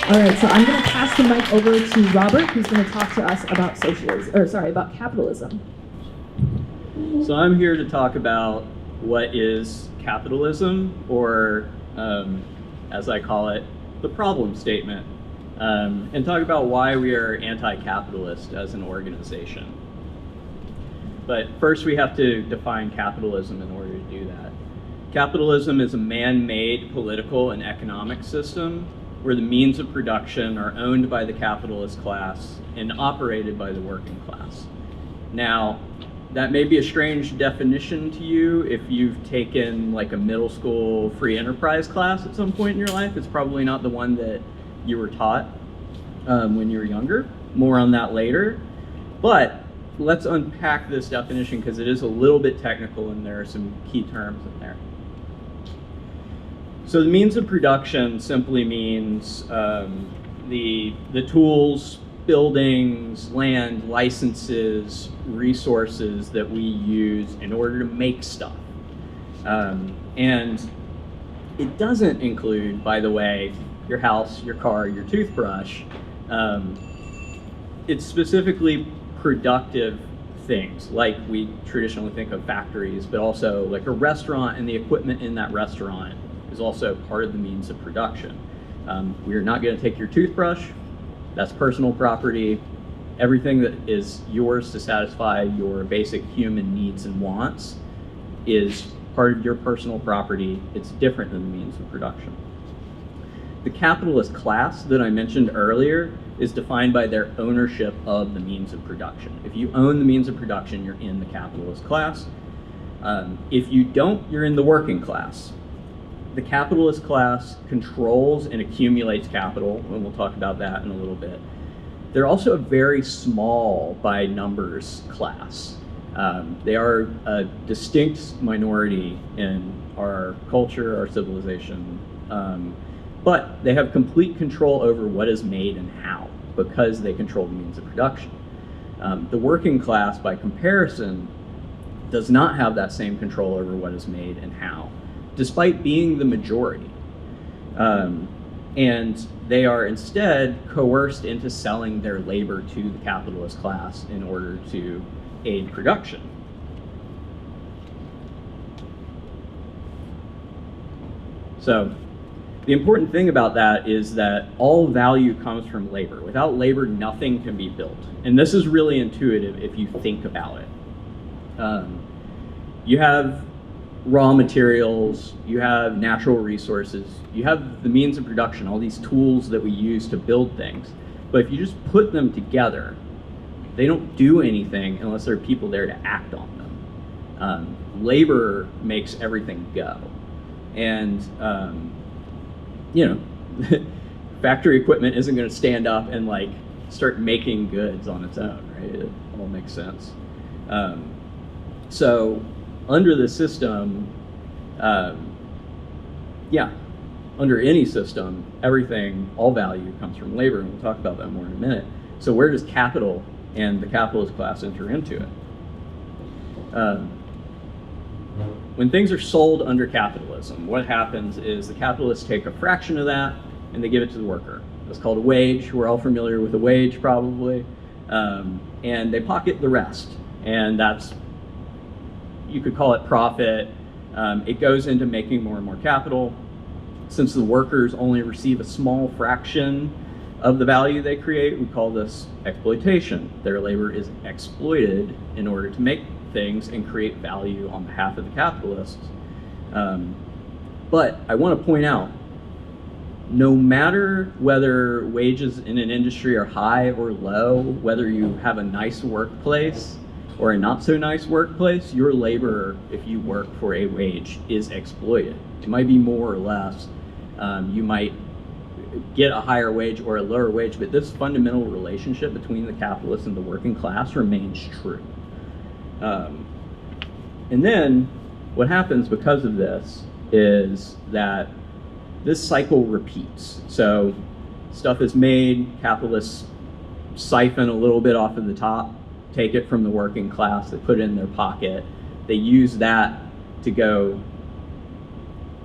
All right, so I'm going to pass the mic over to Robert, who's going to talk to us about about capitalism. So I'm here to talk about what is capitalism, or as I call it, the problem statement, and talk about why we are anti-capitalist as an organization. But first we have to define capitalism in order to do that. Capitalism is a man-made political and economic system where the means of production are owned by the capitalist class and operated by the working class. Now, that may be a strange definition to you if you've taken like a middle school free enterprise class at some point in your life. It's probably not the one that you were taught when you were younger. More on that later. But let's unpack this definition because it is a little bit technical and there are some key terms in there. So the means of production simply means the tools, buildings, land, licenses, resources that we use in order to make stuff. And it doesn't include, by the way, your house, your car, your toothbrush. It's specifically productive things, like we traditionally think of factories, but also like a restaurant and the equipment in that restaurant is also part of the means of production. We're not going to take your toothbrush. That's personal property. Everything that is yours to satisfy your basic human needs and wants is part of your personal property. It's different than the means of production. The capitalist class that I mentioned earlier is defined by their ownership of the means of production. If you own the means of production, you're in the capitalist class. If you don't, you're in the working class. The capitalist class controls and accumulates capital, and we'll talk about that in a little bit. They're also a very small by numbers class. They are a distinct minority in our culture, our civilization, but they have complete control over what is made and how, because they control the means of production. The working class, by comparison, does not have that same control over what is made and how, despite being the majority. And they are instead coerced into selling their labor to the capitalist class in order to aid production. So the important thing about that is that all value comes from labor. Without labor, nothing can be built. And this is really intuitive if you think about it. You have raw materials, you have natural resources, you have the means of production, all these tools that we use to build things. But if you just put them together, they don't do anything unless there are people there to act on them. Labor makes everything go. And, factory equipment isn't going to stand up and like start making goods on its own, right? It all makes sense. So under the system, under any system, everything, all value comes from labor, and we'll talk about that more in a minute. So where does capital and the capitalist class enter into it? When things are sold under capitalism, what happens is the capitalists take a fraction of that and they give it to the worker. That's called a wage. We're all familiar with a wage, probably. And they pocket the rest. And that's, you could call it profit. It goes into making more and more capital. Since the workers only receive a small fraction of the value they create, we call this exploitation. Their labor is exploited in order to make things and create value on behalf of the capitalists. But I want to point out, no matter whether wages in an industry are high or low, whether you have a nice workplace or a not so nice workplace, your labor, if you work for a wage, is exploited. It might be more or less. You might get a higher wage or a lower wage, but this fundamental relationship between the capitalists and the working class remains true. And then what happens because of this is that this cycle repeats. So stuff is made, capitalists siphon a little bit off of the top, take it from the working class, they put it in their pocket, they use that to go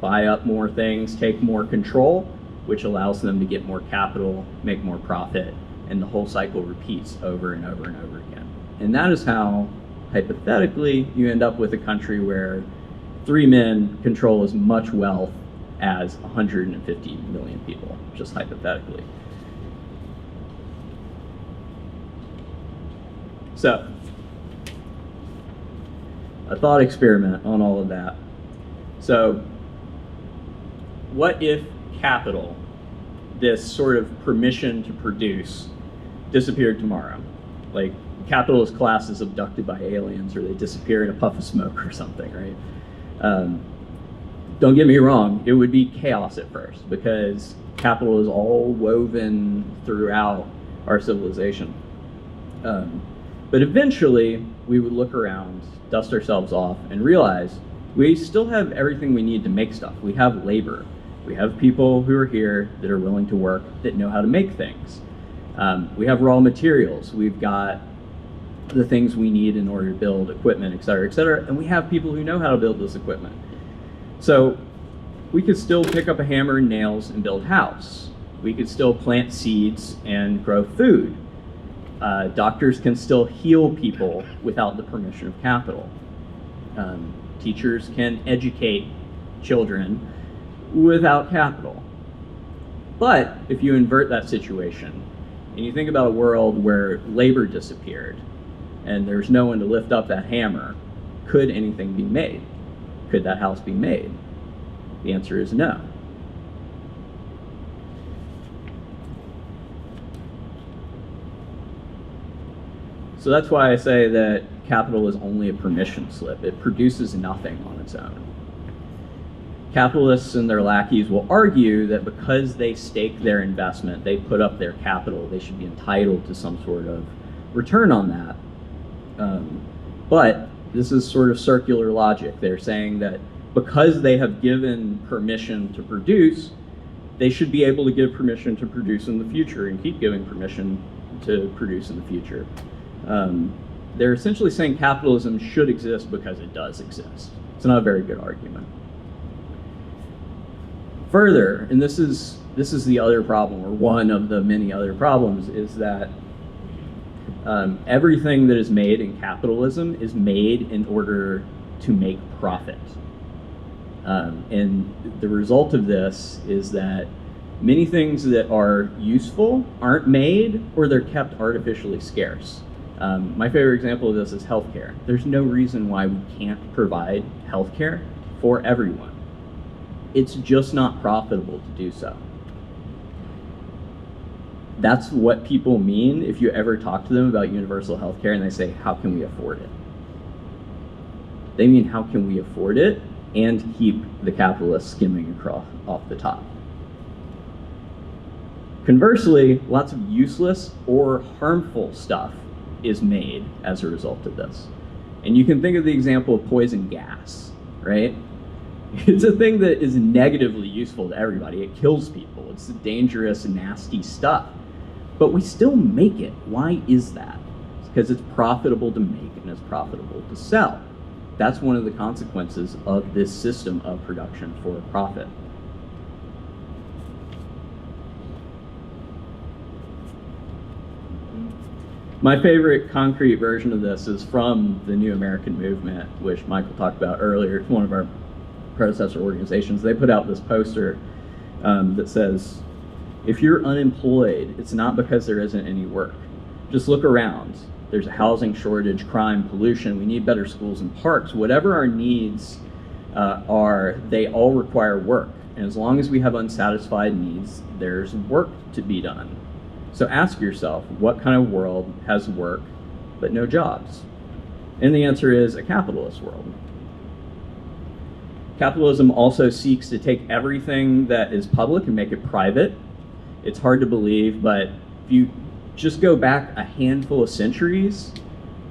buy up more things, take more control, which allows them to get more capital, make more profit, and the whole cycle repeats over and over and over again. And that is how, hypothetically, you end up with a country where 3 men control as much wealth as 150 million people, just hypothetically. So, a thought experiment on all of that. So, what if capital, this sort of permission to produce, disappeared tomorrow? Like, capitalist class is abducted by aliens, or they disappear in a puff of smoke or something, right? Don't get me wrong, it would be chaos at first, because capital is all woven throughout our civilization. But eventually, we would look around, dust ourselves off, and realize we still have everything we need to make stuff. We have labor. We have people who are here that are willing to work, that know how to make things. We have raw materials. We've got the things we need in order to build equipment, et cetera, and we have people who know how to build this equipment. So we could still pick up a hammer and nails and build a house. We could still plant seeds and grow food. Doctors can still heal people without the permission of capital. Teachers can educate children without capital. But if you invert that situation and you think about a world where labor disappeared and there's no one to lift up that hammer, could anything be made? Could that house be made? The answer is no. So that's why I say that capital is only a permission slip. It produces nothing on its own. Capitalists and their lackeys will argue that because they stake their investment, they put up their capital, they should be entitled to some sort of return on that. But this is sort of circular logic. They're saying that because they have given permission to produce, they should be able to give permission to produce in the future and keep giving permission to produce in the future. They're essentially saying capitalism should exist because it does exist. It's not a very good argument. Further, and this is the other problem, or one of the many other problems, is that everything that is made in capitalism is made in order to make profit. And the result of this is that many things that are useful aren't made, or they're kept artificially scarce. My favorite example of this is healthcare. There's no reason why we can't provide healthcare for everyone. It's just not profitable to do so. That's what people mean if you ever talk to them about universal healthcare and they say, how can we afford it? They mean, how can we afford it and keep the capitalists skimming off the top? Conversely, lots of useless or harmful stuff is made as a result of this. And you can think of the example of poison gas, right? It's a thing that is negatively useful to everybody. It kills people. It's dangerous, nasty stuff. But we still make it. Why is that? It's because it's profitable to make and it's profitable to sell. That's one of the consequences of this system of production for profit. My favorite concrete version of this is from the New American Movement, which Michael talked about earlier. It's one of our predecessor organizations. They put out this poster that says, if you're unemployed, it's not because there isn't any work. Just look around. There's a housing shortage, crime, pollution. We need better schools and parks. Whatever our needs are, they all require work. And as long as we have unsatisfied needs, there's work to be done. So ask yourself, what kind of world has work but no jobs? And the answer is a capitalist world. Capitalism also seeks to take everything that is public and make it private. It's hard to believe, but if you just go back a handful of centuries,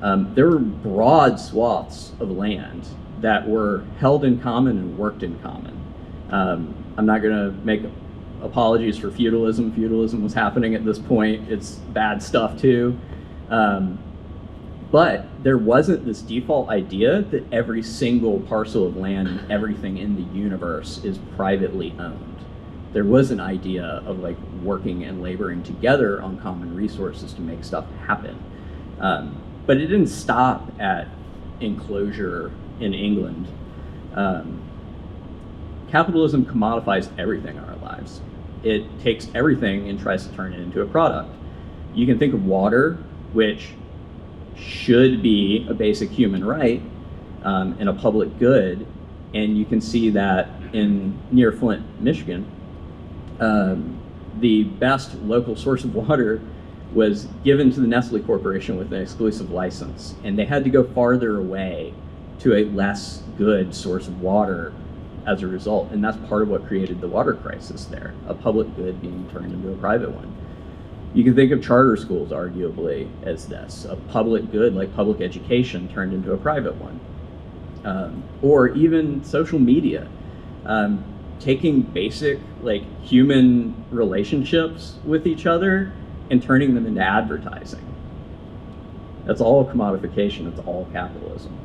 there were broad swaths of land that were held in common and worked in common. I'm not going to make apologies for feudalism. Feudalism was happening at this point. It's bad stuff too. But there wasn't this default idea that every single parcel of land and everything in the universe is privately owned. There was an idea of like working and laboring together on common resources to make stuff happen. But it didn't stop at enclosure in England. Capitalism commodifies everything in our lives. It takes everything and tries to turn it into a product. You can think of water, which should be a basic human right and a public good, and you can see that in near Flint, Michigan, the best local source of water was given to the Nestle Corporation with an exclusive license, and they had to go farther away to a less good source of water as a result, and that's part of what created the water crisis there, a public good being turned into a private one. You can think of charter schools arguably as this, a public good like public education turned into a private one. Or even social media, taking basic like human relationships with each other and turning them into advertising. That's all commodification, it's all capitalism.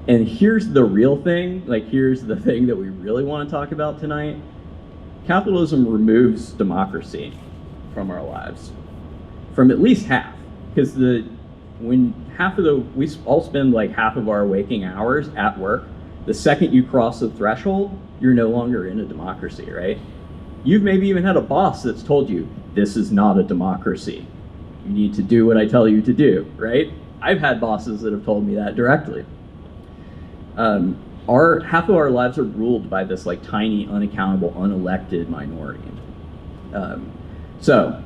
And here's the real thing, like here's the thing that we really want to talk about tonight. Capitalism removes democracy from our lives, from at least half, because we all spend like half of our waking hours at work. The second you cross the threshold, you're no longer in a democracy, right? You've maybe even had a boss that's told you, this is not a democracy. You need to do what I tell you to do, right? I've had bosses that have told me that directly. Half of our lives are ruled by this like tiny, unaccountable, unelected minority. So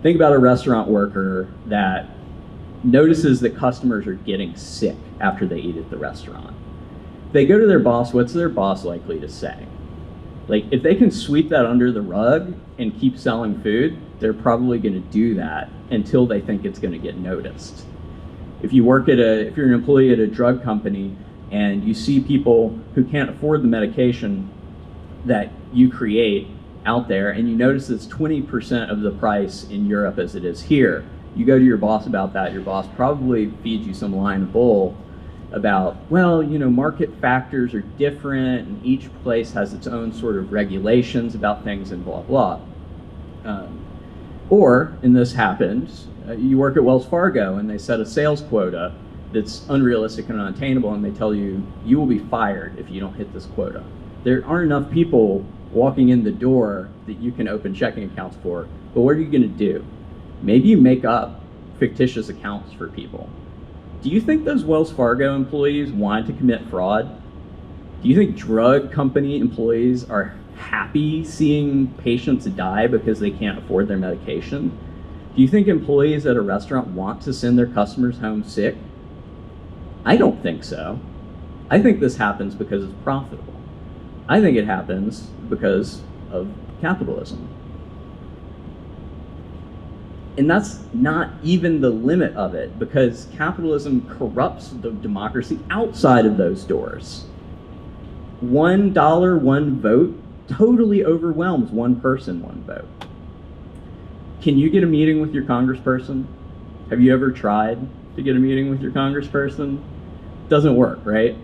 think about a restaurant worker that notices that customers are getting sick after they eat at the restaurant. They go to their boss, what's their boss likely to say? Like, if they can sweep that under the rug and keep selling food, they're probably going to do that until they think it's going to get noticed. If you're an employee at a drug company and you see people who can't afford the medication that you create out there, and you notice it's 20% of the price in Europe as it is here, you go to your boss about that, your boss probably feeds you some line of bull about, well, market factors are different and each place has its own sort of regulations about things and blah, blah. And this happens, you work at Wells Fargo and they set a sales quota that's unrealistic and unattainable, and they tell you, you will be fired if you don't hit this quota. There aren't enough people walking in the door that you can open checking accounts for, but what are you going to do? Maybe you make up fictitious accounts for people. Do you think those Wells Fargo employees want to commit fraud? Do you think drug company employees are happy seeing patients die because they can't afford their medication? Do you think employees at a restaurant want to send their customers home sick? I don't think so. I think this happens because it's profitable. I think it happens because of capitalism. And that's not even the limit of it, because capitalism corrupts the democracy outside of those doors. $1, one vote totally overwhelms one person, one vote. Can you get a meeting with your congressperson? Have you ever tried to get a meeting with your congressperson? Doesn't work, right?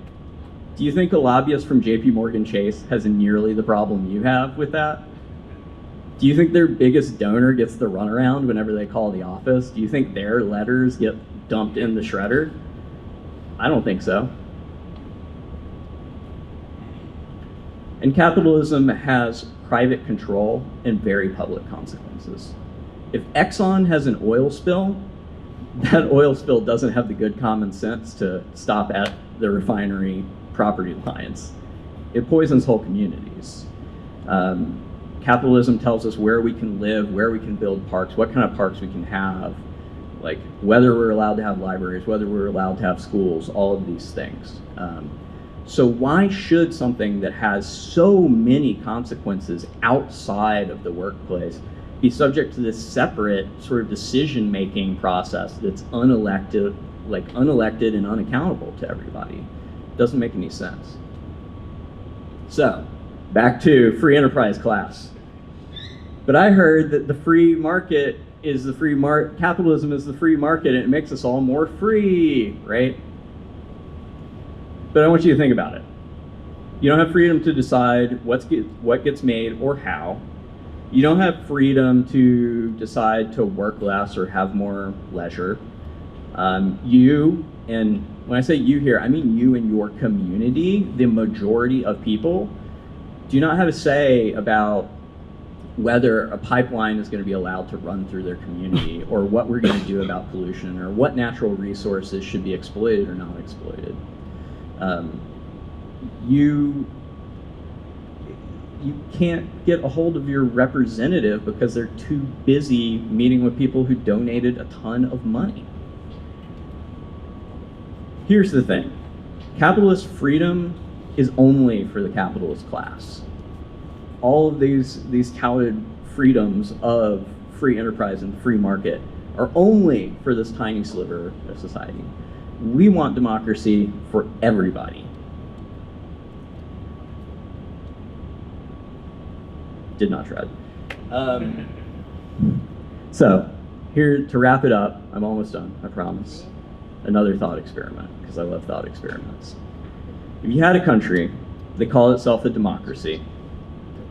Do you think a lobbyist from JP Morgan Chase has nearly the problem you have with that? Do you think their biggest donor gets the runaround whenever they call the office? Do you think their letters get dumped in the shredder? I don't think so. And capitalism has private control and very public consequences. If Exxon has an oil spill, that oil spill doesn't have the good common sense to stop at the refinery property lines. It poisons whole communities. Capitalism tells us where we can live, where we can build parks, what kind of parks we can have, like whether we're allowed to have libraries, whether we're allowed to have schools, all of these things. So why should something that has so many consequences outside of the workplace be subject to this separate sort of decision-making process that's unelected and unaccountable to everybody? Doesn't make any sense. So, back to free enterprise class. But I heard that the free market is the free capitalism is the free market, and it makes us all more free, right? But I want you to think about it. You don't have freedom to decide what gets made or how. You don't have freedom to decide to work less or have more leisure. You, and when I say you here, I mean you and your community, the majority of people, do not have a say about whether a pipeline is going to be allowed to run through their community, or what we're going to do about pollution, or what natural resources should be exploited or not exploited. You can't get a hold of your representative because they're too busy meeting with people who donated a ton of money. Here's the thing. Capitalist freedom is only for the capitalist class. All of these touted freedoms of free enterprise and free market are only for this tiny sliver of society. We want democracy for everybody. Did not tread. So, here to wrap it up, I'm almost done, I promise. Another thought experiment, because I love thought experiments. If you had a country that called itself a democracy,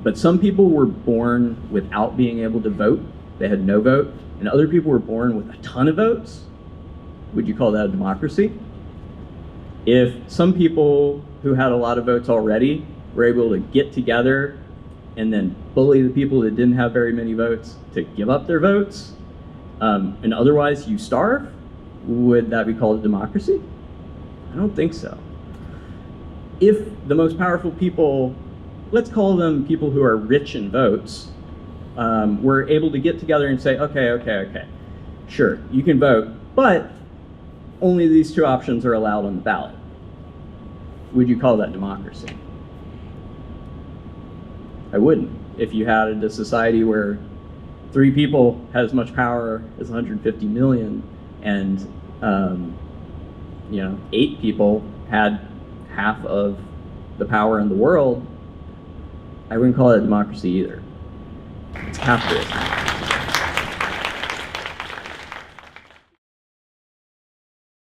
but some people were born without being able to vote, they had no vote, and other people were born with a ton of votes, would you call that a democracy? If some people who had a lot of votes already were able to get together and then bully the people that didn't have very many votes to give up their votes, and otherwise you starve, would that be called a democracy? I don't think so. If the most powerful people, let's call them people who are rich in votes, were able to get together and say, okay, sure, you can vote, but only these two options are allowed on the ballot. Would you call that democracy? I wouldn't. If you had a society where 3 people had as much power as 150 million, and 8 people had half of the power in the world, I wouldn't call it a democracy either. It's capitalism.